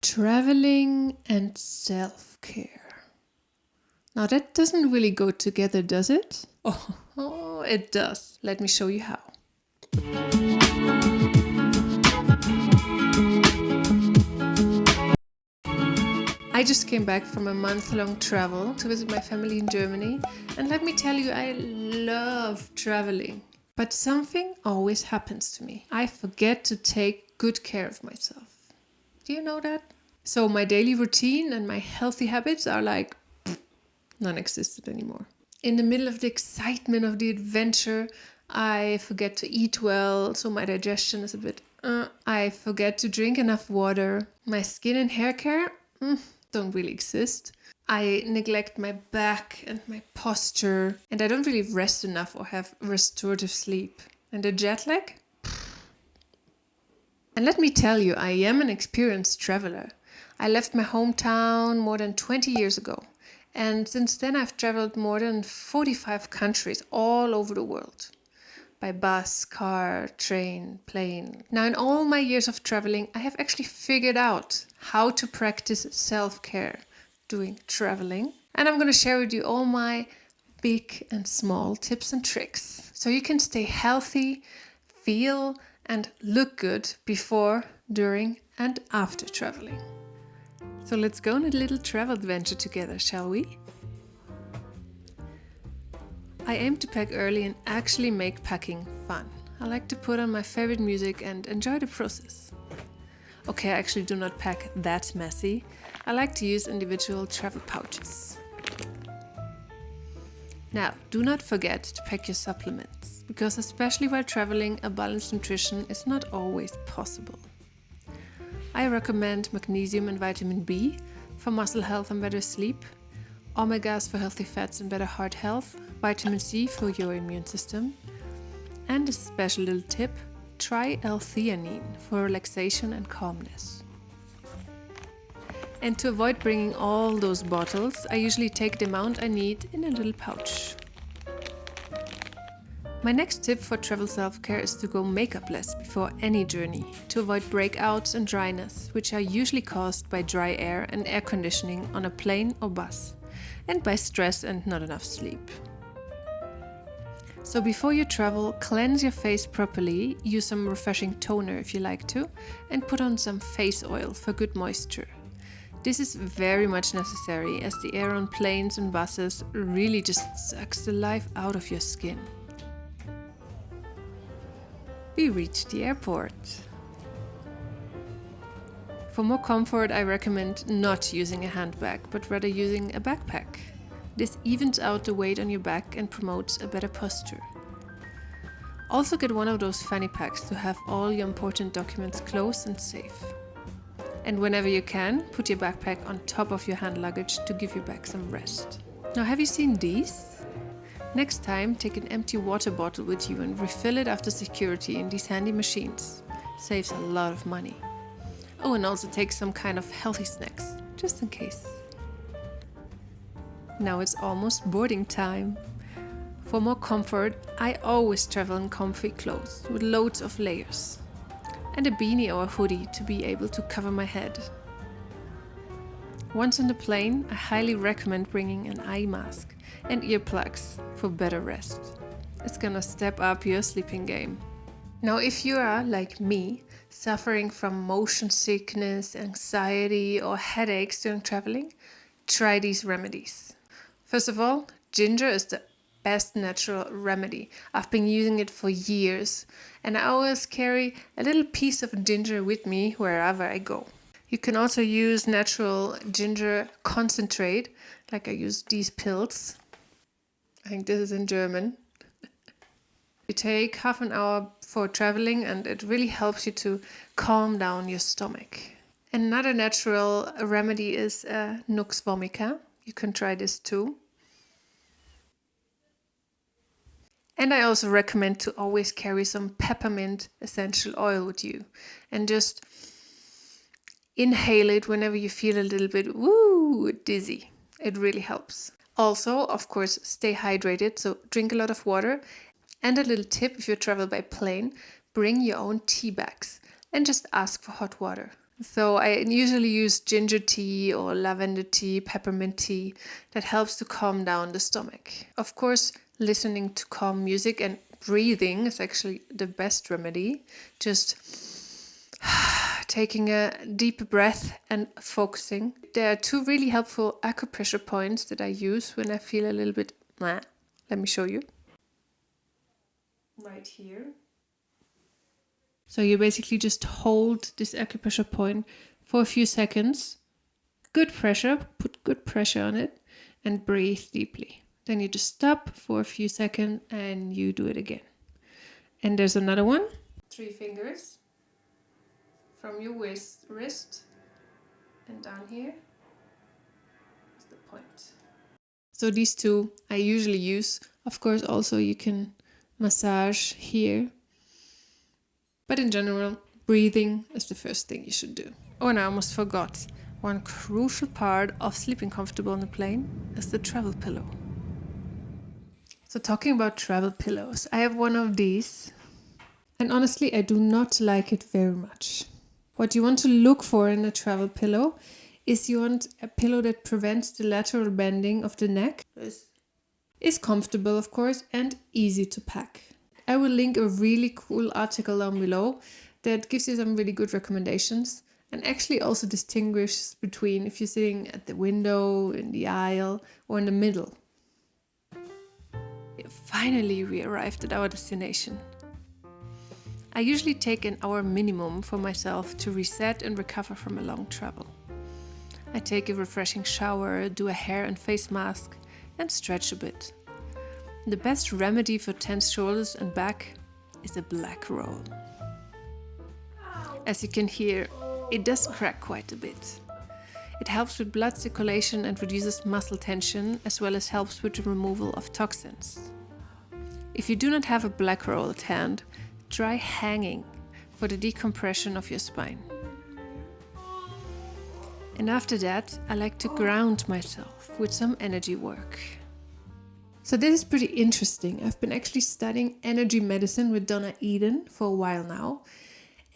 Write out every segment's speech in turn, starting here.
Traveling and self-care. Now that doesn't really go together, does it? Oh, it does. Let me show you how. I just came back from a month-long travel to visit my family in Germany, and let me tell you, I love traveling. But something always happens to me. I forget to take good care of myself. Do you know that? So my daily routine and my healthy habits are like non-existent anymore. In the middle of the excitement of the adventure, I forget to eat well, so my digestion is a bit I forget to drink enough water. My skin and hair care don't really exist. I neglect my back and my posture, and I don't really rest enough or have restorative sleep. And the jet lag? And let me tell you, I am an experienced traveler. I left my hometown more than 20 years ago. And since then, I've traveled more than 45 countries all over the world. By bus, car, train, plane. Now, in all my years of traveling, I have actually figured out how to practice self-care doing traveling. And I'm going to share with you all my big and small tips and tricks so you can stay healthy, feel and look good before, during and after traveling. So let's go on a little travel adventure together, shall we? I aim to pack early and actually make packing fun. I like to put on my favorite music and enjoy the process. Okay, I actually do not pack that messy. I like to use individual travel pouches. Now, do not forget to pack your supplements, because especially while traveling, a balanced nutrition is not always possible. I recommend magnesium and vitamin B for muscle health and better sleep, omegas for healthy fats and better heart health, vitamin C for your immune system, and a special little tip, try L-theanine for relaxation and calmness. And to avoid bringing all those bottles, I usually take the amount I need in a little pouch. My next tip for travel self-care is to go makeupless before any journey, to avoid breakouts and dryness, which are usually caused by dry air and air conditioning on a plane or bus, and by stress and not enough sleep. So before you travel, cleanse your face properly, use some refreshing toner if you like to, and put on some face oil for good moisture. This is very much necessary as the air on planes and buses really just sucks the life out of your skin. We reached the airport. For more comfort, I recommend not using a handbag, but rather using a backpack. This evens out the weight on your back and promotes a better posture. Also get one of those fanny packs to have all your important documents close and safe. And whenever you can, put your backpack on top of your hand luggage to give your back some rest. Now, have you seen these? Next time, take an empty water bottle with you and refill it after security in these handy machines. Saves a lot of money. Oh, and also take some kind of healthy snacks, just in case. Now it's almost boarding time. For more comfort, I always travel in comfy clothes with loads of layers. And a beanie or a hoodie to be able to cover my head. Once on the plane, I highly recommend bringing an eye mask and earplugs for better rest. It's gonna step up your sleeping game. Now, if you are, like me, suffering from motion sickness, anxiety or headaches during traveling, try these remedies. First of all, ginger is the best natural remedy. I've been using it for years, and I always carry a little piece of ginger with me wherever I go. You can also use natural ginger concentrate, like I use these pills. I think this is in German. You take half an hour for traveling and it really helps you to calm down your stomach. Another natural remedy is Nux vomica. You can try this too. And I also recommend to always carry some peppermint essential oil with you and just inhale it whenever you feel a little bit dizzy. It really helps. Also, of course, stay hydrated, so drink a lot of water. And a little tip, if you travel by plane, bring your own tea bags and just ask for hot water. So I usually use ginger tea or lavender tea, peppermint tea that helps to calm down the stomach. Of course, listening to calm music and breathing is actually the best remedy. Just taking a deep breath and focusing. There are 2 really helpful acupressure points that I use when I feel a little bit meh. Let me show you. Right here. So you basically just hold this acupressure point for a few seconds. Good pressure, put good pressure on it and breathe deeply. Then you just stop for a few seconds and you do it again. And there's another one. 3 fingers from your wrist and down here is the point. So these 2 I usually use. Of course, also you can massage here. But in general, breathing is the first thing you should do. Oh, and I almost forgot. One crucial part of sleeping comfortable on the plane is the travel pillow. So talking about travel pillows, I have one of these. And honestly, I do not like it very much. What you want to look for in a travel pillow is you want a pillow that prevents the lateral bending of the neck. Is comfortable, of course, and easy to pack. I will link a really cool article down below that gives you some really good recommendations and actually also distinguishes between if you're sitting at the window, in the aisle, or in the middle. Finally, we arrived at our destination. I usually take an hour minimum for myself to reset and recover from a long travel. I take a refreshing shower, do a hair and face mask, and stretch a bit. The best remedy for tense shoulders and back is a black roll. As you can hear, it does crack quite a bit. It helps with blood circulation and reduces muscle tension, as well as helps with the removal of toxins. If you do not have a black roll at hand, try hanging for the decompression of your spine. And after that, I like to ground myself with some energy work. So this is pretty interesting. I've been actually studying energy medicine with Donna Eden for a while now.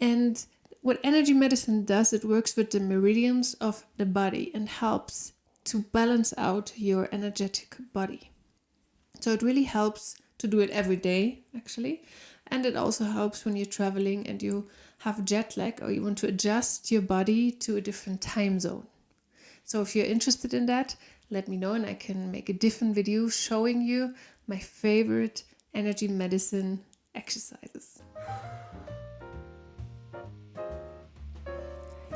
And what energy medicine does, it works with the meridians of the body and helps to balance out your energetic body. So it really helps to do it every day, actually. And it also helps when you're traveling and you have jet lag or you want to adjust your body to a different time zone. So if you're interested in that, let me know and I can make a different video showing you my favorite energy medicine exercises.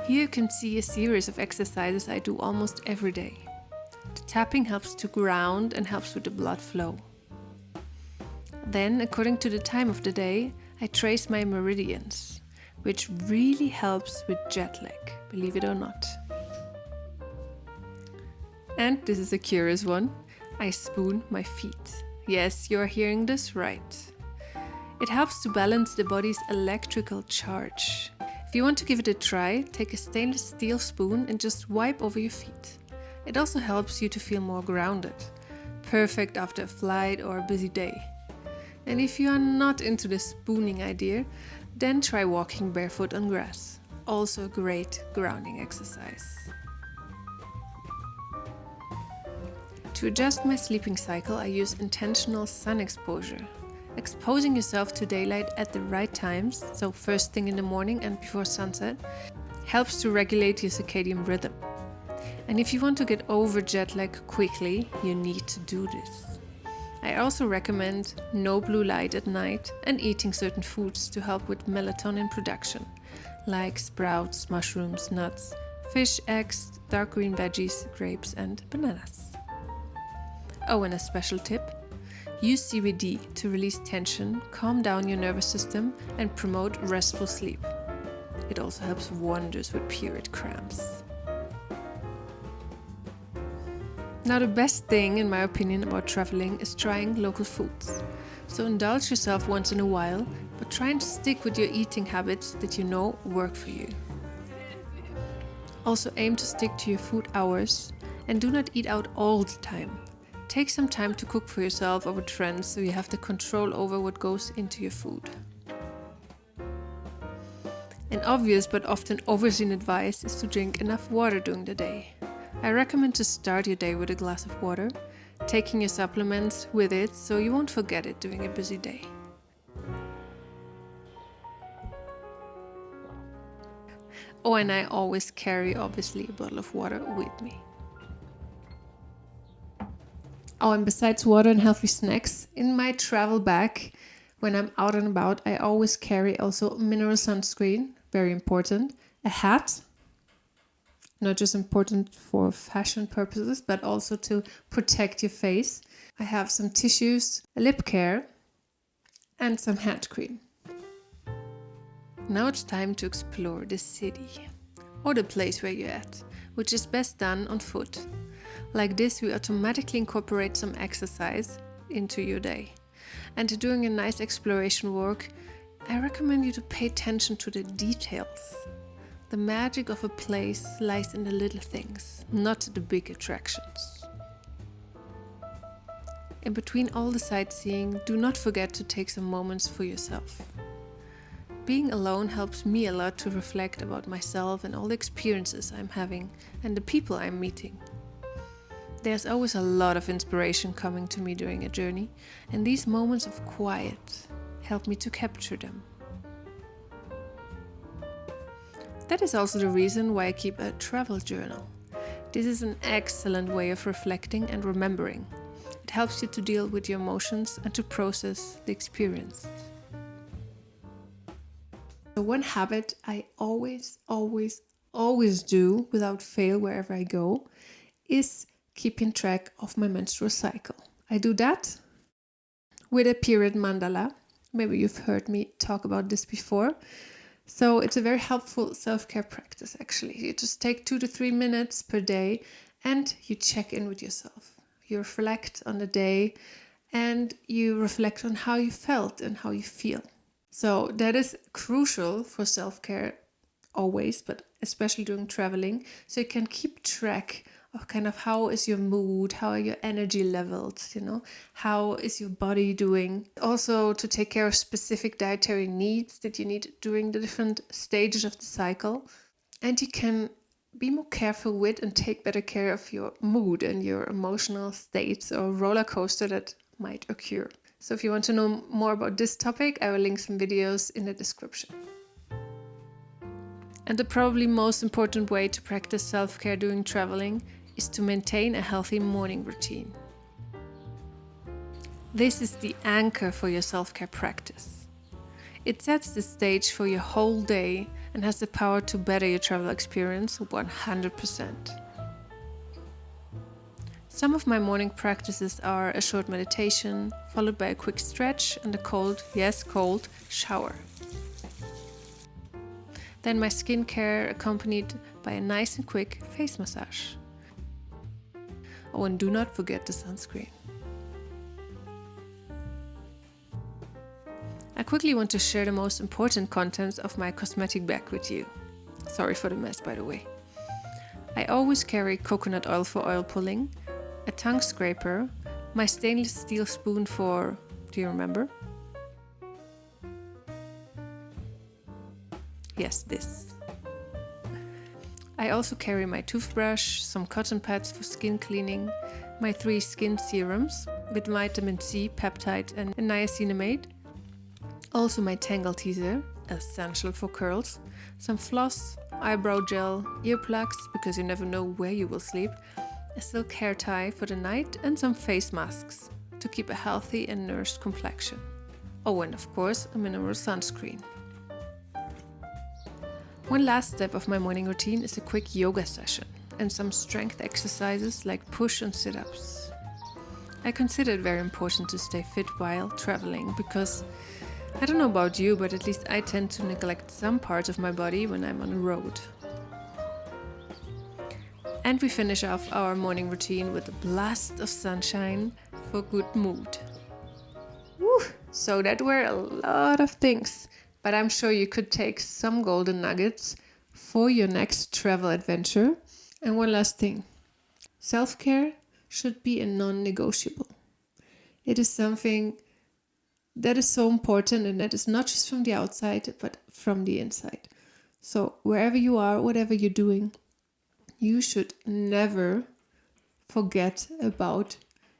Here you can see a series of exercises I do almost every day. The tapping helps to ground and helps with the blood flow. Then, according to the time of the day, I trace my meridians, which really helps with jet lag, believe it or not. And this is a curious one. I spoon my feet. Yes, you're hearing this right. It helps to balance the body's electrical charge. If you want to give it a try, take a stainless steel spoon and just wipe over your feet. It also helps you to feel more grounded. Perfect after a flight or a busy day. And if you are not into the spooning idea, then try walking barefoot on grass. Also a great grounding exercise. To adjust my sleeping cycle, I use intentional sun exposure. Exposing yourself to daylight at the right times, so first thing in the morning and before sunset, helps to regulate your circadian rhythm. And if you want to get over jet lag quickly, you need to do this. I also recommend no blue light at night and eating certain foods to help with melatonin production, like sprouts, mushrooms, nuts, fish, eggs, dark green veggies, grapes, and bananas. Oh, and a special tip. Use CBD to release tension, calm down your nervous system, and promote restful sleep. It also helps wonders with period cramps. Now, the best thing, in my opinion, about traveling is trying local foods. So indulge yourself once in a while, but try and stick with your eating habits that you know work for you. Also aim to stick to your food hours and do not eat out all the time. Take some time to cook for yourself or with friends so you have the control over what goes into your food. An obvious but often overseen advice is to drink enough water during the day. I recommend to start your day with a glass of water, taking your supplements with it so you won't forget it during a busy day. Oh, and I always carry, obviously, a bottle of water with me. Oh, and besides water and healthy snacks, in my travel bag, when I'm out and about, I always carry also mineral sunscreen, very important, a hat, not just important for fashion purposes, but also to protect your face. I have some tissues, a lip care, and some hand cream. Now it's time to explore the city, or the place where you're at, which is best done on foot. Like this, we automatically incorporate some exercise into your day. And during a nice exploration walk, I recommend you to pay attention to the details. The magic of a place lies in the little things, not the big attractions. In between all the sightseeing, do not forget to take some moments for yourself. Being alone helps me a lot to reflect about myself and all the experiences I'm having and the people I'm meeting. There's always a lot of inspiration coming to me during a journey, and these moments of quiet help me to capture them. That is also the reason why I keep a travel journal. This is an excellent way of reflecting and remembering. It helps you to deal with your emotions and to process the experience. So one habit I always do without fail wherever I go is keeping track of my menstrual cycle. I do that with a period mandala. Maybe you've heard me talk about this before. So it's a very helpful self-care practice actually. You just take 2 to 3 minutes per day and you check in with yourself. You reflect on the day and you reflect on how you felt and how you feel. So that is crucial for self-care always, but especially during traveling. So you can keep track of kind of how is your mood, how are your energy levels, how is your body doing. Also to take care of specific dietary needs that you need during the different stages of the cycle. And you can be more careful with and take better care of your mood and your emotional states or roller coaster that might occur. So if you want to know more about this topic, I will link some videos in the description. And the probably most important way to practice self-care during traveling is to maintain a healthy morning routine. This is the anchor for your self-care practice. It sets the stage for your whole day and has the power to better your travel experience 100%. Some of my morning practices are a short meditation, followed by a quick stretch and a cold, yes cold, shower. Then my skincare accompanied by a nice and quick face massage. Oh, and do not forget the sunscreen. I quickly want to share the most important contents of my cosmetic bag with you. Sorry for the mess, by the way. I always carry coconut oil for oil pulling, a tongue scraper, my stainless steel spoon for, do you remember? Yes, this. I also carry my toothbrush, some cotton pads for skin cleaning, my 3 skin serums with vitamin C, peptide and niacinamide. Also my Tangle teaser, essential for curls, some floss, eyebrow gel, earplugs because you never know where you will sleep, a silk hair tie for the night and some face masks to keep a healthy and nourished complexion. Oh, and of course a mineral sunscreen. One last step of my morning routine is a quick yoga session and some strength exercises like push and sit-ups. I consider it very important to stay fit while traveling because I don't know about you, but at least I tend to neglect some parts of my body when I'm on the road. And we finish off our morning routine with a blast of sunshine for good mood. Woo! So that were a lot of things, but I'm sure you could take some golden nuggets for your next travel adventure. And one last thing, self-care should be a non-negotiable. It is something that is so important, and that is not just from the outside, but from the inside. So wherever you are, whatever you're doing, you should never forget about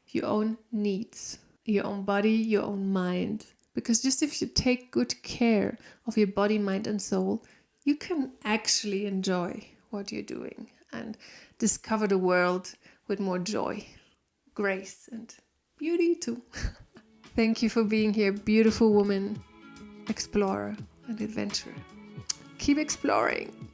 your own needs, your own body, your own mind. Because just if you take good care of your body, mind, and soul, you can actually enjoy what you're doing and discover the world with more joy, grace, and beauty too. Thank you for being here, beautiful woman, explorer, and adventurer. Keep exploring.